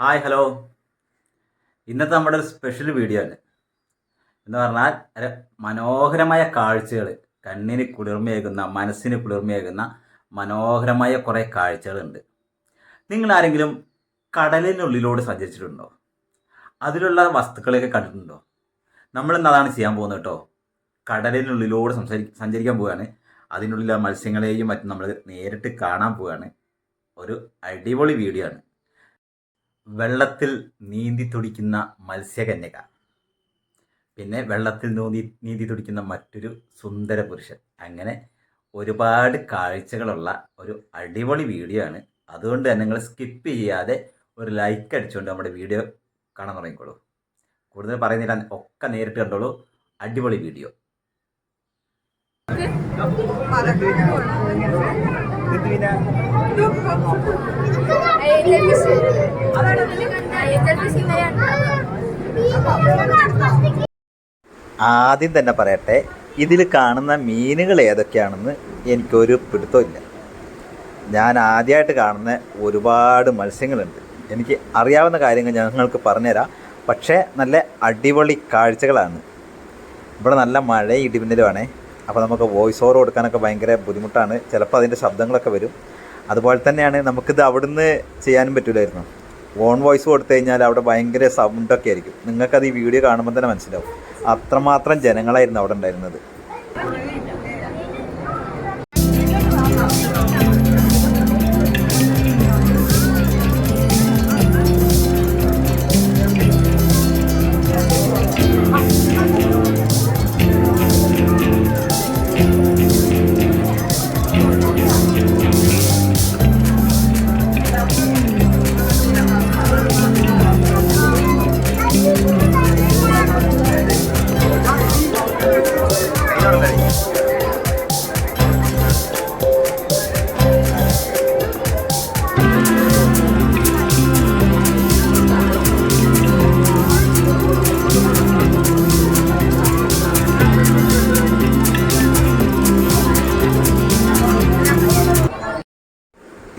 Hi hello. ഇന്നത്തെ നമ്മുടെ ഒരു സ്പെഷ്യൽ വീഡിയോ ആണ്. എന്ന് പറഞ്ഞാൽ മനോഹരമായ കാഴ്ചകൾ, കണ്ണിന് കുളിർമയേകുന്ന, മനസ്സിന് കുളിർമയേകുന്ന മനോഹരമായ കുറേ കാഴ്ചകളുണ്ട്. നിങ്ങൾ ആരെങ്കിലും കടലിനുള്ളിലൂടെ സഞ്ചരിച്ചിട്ടുണ്ടോ? അതിലുള്ള വസ്തുക്കളൊക്കെ കണ്ടിട്ടുണ്ടോ? നമ്മളിന്ന് അതാണ് ചെയ്യാൻ പോകുന്നത് കേട്ടോ. കടലിനുള്ളിലൂടെ സഞ്ചരിക്കാൻ പോവുകയാണ്. അതിനുള്ളിലെ മത്സ്യങ്ങളെയും മറ്റും നമ്മൾ നേരിട്ട് കാണാൻ പോവുകയാണ്. ഒരു അടിപൊളി വീഡിയോ ആണ്. വെള്ളത്തിൽ നീന്തി തുടിക്കുന്ന മത്സ്യകന്യക, പിന്നെ വെള്ളത്തിൽ നീന്തി തുടിക്കുന്ന മറ്റൊരു സുന്ദര പുരുഷൻ, അങ്ങനെ ഒരുപാട് കാഴ്ചകളുള്ള ഒരു അടിപൊളി വീഡിയോ ആണ്. അതുകൊണ്ട് തന്നെ നിങ്ങൾ സ്കിപ്പ് ചെയ്യാതെ ഒരു ലൈക്ക് അടിച്ചുകൊണ്ട് നമ്മുടെ വീഡിയോ കാണാൻ തുടങ്ങിക്കോളൂ. കൂടുതൽ പറയുന്നില്ല, ഒക്കെ നേരിട്ട് കണ്ടോളൂ. അടിപൊളി വീഡിയോ. ആദ്യം തന്നെ പറയട്ടെ, ഇതിൽ കാണുന്ന മീനുകൾ ഏതൊക്കെയാണെന്ന് എനിക്കൊരു പിടുത്തമില്ല. ഞാൻ ആദ്യമായിട്ട് കാണുന്ന ഒരുപാട് മത്സ്യങ്ങളുണ്ട്. എനിക്ക് അറിയാവുന്ന കാര്യങ്ങൾ ഞങ്ങൾക്ക് പറഞ്ഞുതരാം. പക്ഷേ നല്ല അടിപൊളി കാഴ്ചകളാണ്. ഇവിടെ നല്ല മഴയും ഇടിമിന്നലുമാണേ. അപ്പോൾ നമുക്ക് വോയിസ് ഓവർ കൊടുക്കാനൊക്കെ ഭയങ്കര ബുദ്ധിമുട്ടാണ്. ചിലപ്പോൾ അതിൻ്റെ ശബ്ദങ്ങളൊക്കെ വരും. അതുപോലെ തന്നെയാണ് നമുക്കിത് അവിടുന്ന് ചെയ്യാനും പറ്റില്ലായിരുന്നു. ഓൺ വോയിസ് കൊടുത്തു കഴിഞ്ഞാൽ അവിടെ ഭയങ്കര സൗണ്ടൊക്കെ ആയിരിക്കും. നിങ്ങൾക്കത് ഈ വീഡിയോ കാണുമ്പോൾ തന്നെ മനസ്സിലാവും. അത്രമാത്രം ജനങ്ങളായിരുന്നു അവിടെ ഉണ്ടായിരുന്നത്.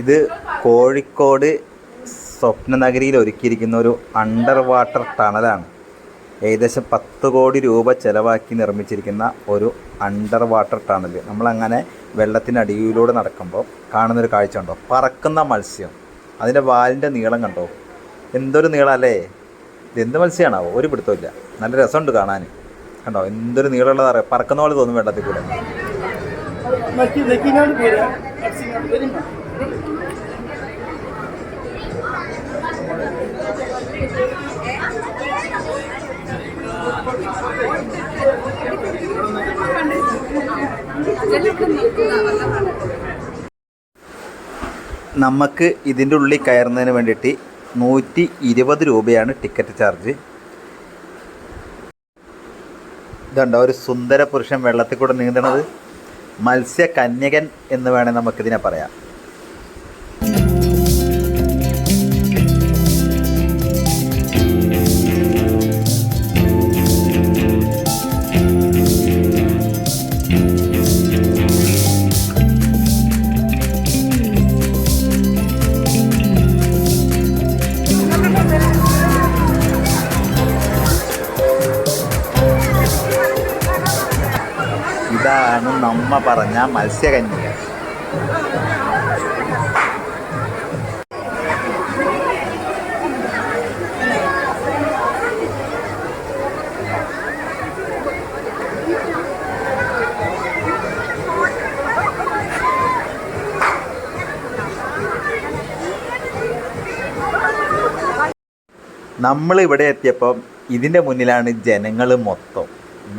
ഇത് കോഴിക്കോട് സ്വപ്നനഗരിയിൽ ഒരുക്കിയിരിക്കുന്ന ഒരു അണ്ടർ വാട്ടർ ടണലാണ്. ഏകദേശം 10 കോടി രൂപ ചിലവാക്കി നിർമ്മിച്ചിരിക്കുന്ന ഒരു അണ്ടർ വാട്ടർ ടണൽ. നമ്മളങ്ങനെ വെള്ളത്തിനടിയിലൂടെ നടക്കുമ്പോൾ കാണുന്നൊരു കാഴ്ച ഉണ്ടോ? പറക്കുന്ന മത്സ്യം. അതിൻ്റെ വാലിൻ്റെ നീളം കണ്ടോ? എന്തൊരു നീളമല്ലേ! ഇതെന്ത് മത്സ്യമാണാവോ? ഒരു പിടുത്തമില്ല. നല്ല രസമുണ്ട് കാണാൻ. കണ്ടോ എന്തൊരു നീളമുള്ളതാ അറിയാം. പറക്കുന്ന പോലെ തോന്നും വെള്ളത്തിൽ കൂടെ. നമുക്ക് ഇതിൻ്റെ ഉള്ളിൽ കയറുന്നതിന് വേണ്ടിയിട്ട് 120 രൂപയാണ് ടിക്കറ്റ് ചാർജ്. ഇതുണ്ടോ ഒരു സുന്ദര പുരുഷൻ വെള്ളത്തിൽ കൂടെ നീന്തണത്? മത്സ്യകന്യകൻ എന്ന് വേണേൽ നമുക്കിതിനെ പറയാം. ഇതാണ് നമ്മ പറഞ്ഞ മത്സ്യകന്യക. നമ്മളിവിടെ എത്തിയപ്പം ഇതിൻ്റെ മുന്നിലാണ് ജനങ്ങൾ മൊത്തം.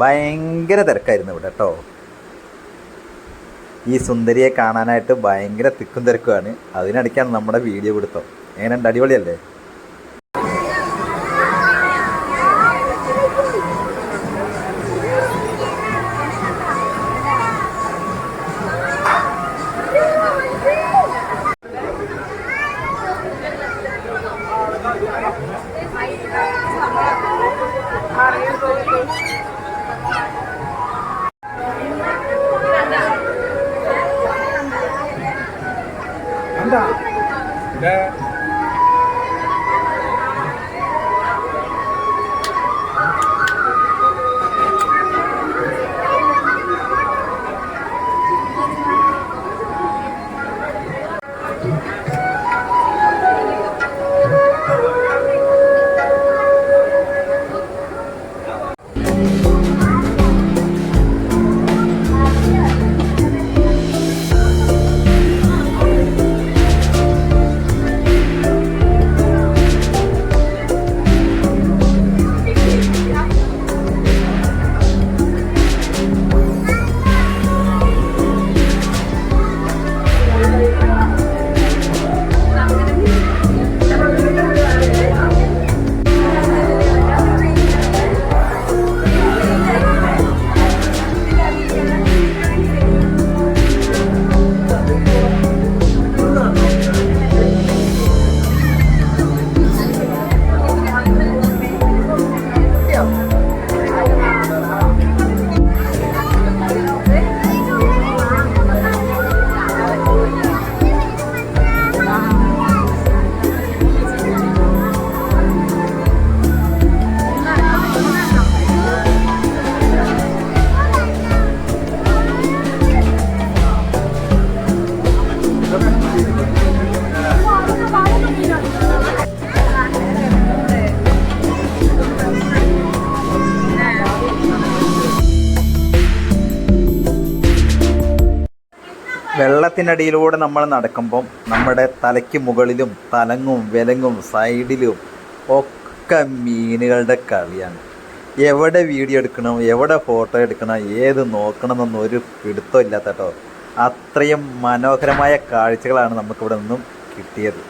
ഭയങ്കര തിരക്കായിരുന്നു ഇവിടെ കേട്ടോ. ഈ സുന്ദരിയെ കാണാനായിട്ട് ഭയങ്കര തിക്കും തിരക്കുമാണ്. അതിനിടയ്ക്കാണ് നമ്മുടെ വീഡിയോ പിടുത്തം. എങ്ങനെയുണ്ട്? അടിപൊളിയല്ലേ? വെള്ളത്തിനടിയിലൂടെ നമ്മൾ നടക്കുമ്പം നമ്മുടെ തലയ്ക്ക് മുകളിലും തലങ്ങും വിലങ്ങും സൈഡിലും ഒക്കെ മീനുകളുടെ കളിയാണ്. എവിടെ വീഡിയോ എടുക്കണം, എവിടെ ഫോട്ടോ എടുക്കണം, ഏത് നോക്കണം എന്നൊന്നും ഒരു പിടുത്തം ഇല്ലാത്ത കേട്ടോ. അത്രയും മനോഹരമായ കാഴ്ചകളാണ് നമുക്കിവിടെ നിന്നും കിട്ടിയത്.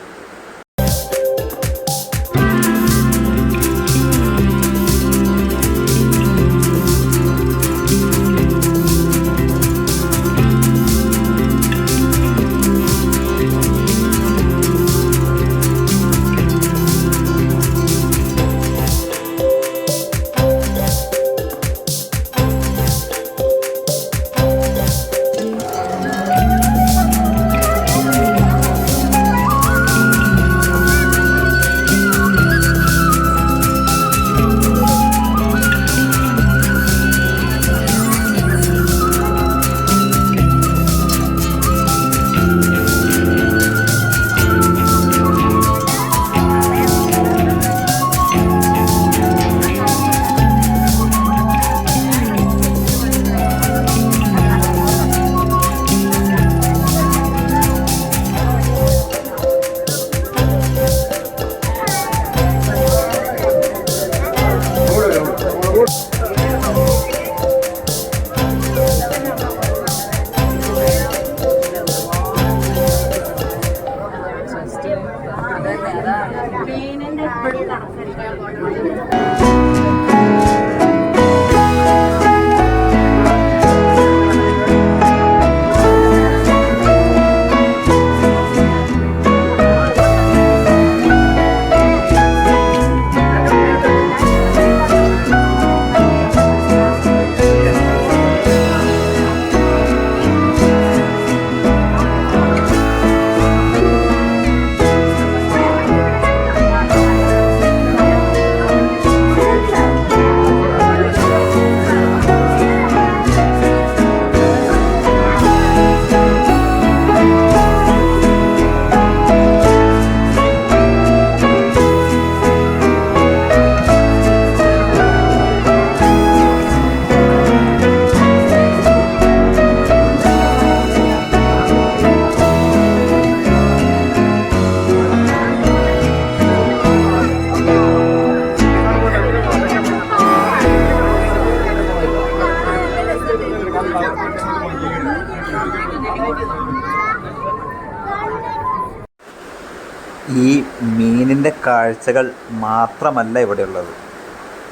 ഈ മീനിൻ്റെ കാഴ്ചകൾ മാത്രമല്ല ഇവിടെയുള്ളത്,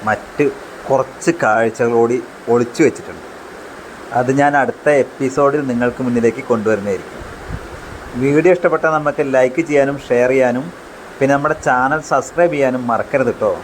മറ്റ് കുറച്ച് കാഴ്ചകളോടി ഒളിച്ചു വെച്ചിട്ടുണ്ട്. അത് ഞാൻ അടുത്ത എപ്പിസോഡിൽ നിങ്ങൾക്ക് മുന്നിലേക്ക് കൊണ്ടുവരുന്നതായിരിക്കും. വീഡിയോ ഇഷ്ടപ്പെട്ടാൽ നമുക്ക് ലൈക്ക് ചെയ്യാനും ഷെയർ ചെയ്യാനും പിന്നെ നമ്മുടെ ചാനൽ സബ്സ്ക്രൈബ് ചെയ്യാനും മറക്കരുത് കേട്ടോ.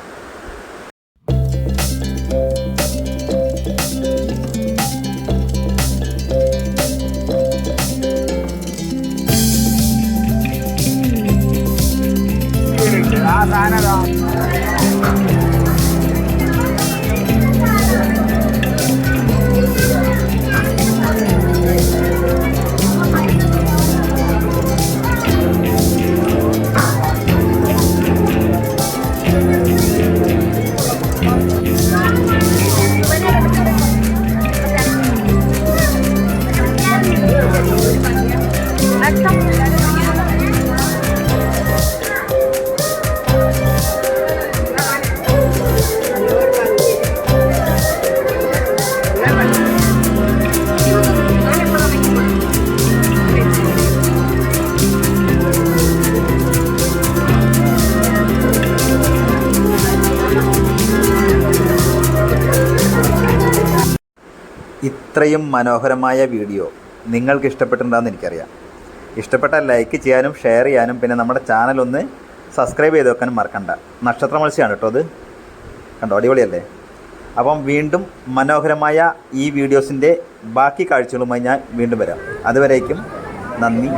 ഇത്രയും മനോഹരമായ വീഡിയോ നിങ്ങൾക്ക് ഇഷ്ടപ്പെട്ടിട്ടുണ്ടാകുമെന്ന് എനിക്കറിയാം. ഇഷ്ടപ്പെട്ടാൽ ലൈക്ക് ചെയ്യാനും ഷെയർ ചെയ്യാനും പിന്നെ നമ്മുടെ ചാനൽ ഒന്ന് സബ്സ്ക്രൈബ് ചെയ്ത് വെക്കാനും മറക്കണ്ട. നക്ഷത്ര മത്സ്യമാണ് കേട്ടോ അത്, കണ്ടോ, അടിപൊളിയല്ലേ? അപ്പം വീണ്ടും മനോഹരമായ ഈ വീഡിയോസിൻ്റെ ബാക്കി കാഴ്ചകളുമായി ഞാൻ വീണ്ടും വരാം. അതുവരേക്കും നന്ദി.